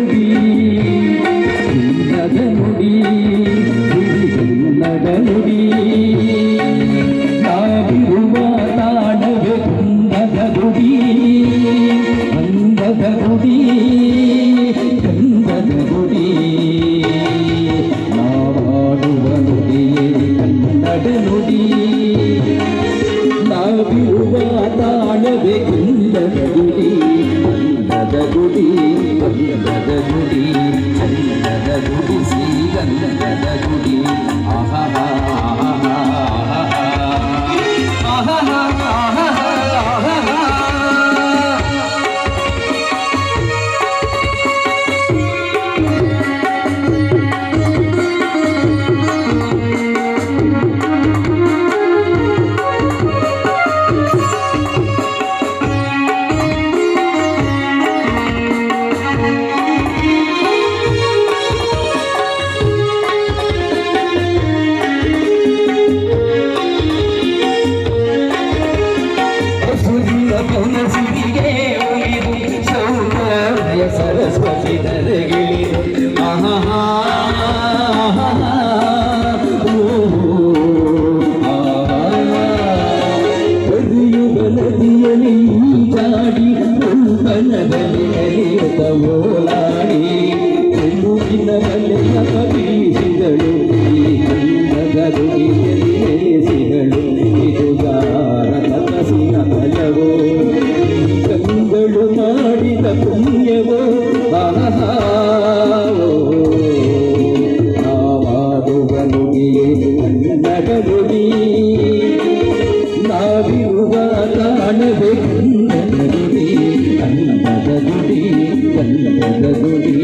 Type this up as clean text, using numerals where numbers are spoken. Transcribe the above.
ನುಡಿ ಚಿನ್ನದ ನುಡಿ ಚಿನ್ನದ ನುಡಿ ನಾವಿರುವ ತಾಣವೇ ಕುಂದದ ಗುಡಿ ಅಂದದ ಗುಡಿ ಗಂಧದ ಗುಡಿ ನಾವಾಡುವ ನುಡಿಯೇ ಕನ್ನಡ ನುಡಿ ನಾವಿರುವ ತಾಣವೇ ಕುಂದದ ಗುಡಿ ಅಂದದ ಗುಡಿ ಅಂದದ ಗುಡಿ ಚಂದದ ಗುಡಿ ಶ್ರೀಗಂಧದ ಗುಡಿ ಆಹಾ ಸರಸ್ವತಿ ದರಗಿಳಿದು ಬರೆಯುವ ನದಿಯಲ್ಲಿ ಜಾಡಿ ಕಂಪನದಲ್ಲಿ ಅಲಿಯುತ್ತ ಓಲಾಡಿ ಚೆಲುವಿನ ಬಲೆಯ ಬೀಸಿದಳು ಈ ಕಂದದ ಗುಡಿಯಲ್ಲಿ ನೆಲೆಸಿದಳು ಇದು ಗಾರ ಕನಸಿನ ಫಲವೋ ಕಂಗಳು ಮಾಡಿದ ಪುಣ್ಯವೋ ನಾವಾಡುವ ನುಡಿಯೇ ಕನ್ನಡ ನುಡಿ ನಾವಿರುವ ತಾಣವೇ ಕನ್ನಡ ನುಡಿ ಕನ್ನಡ ನುಡಿ ಕನ್ನಡ ನುಡಿ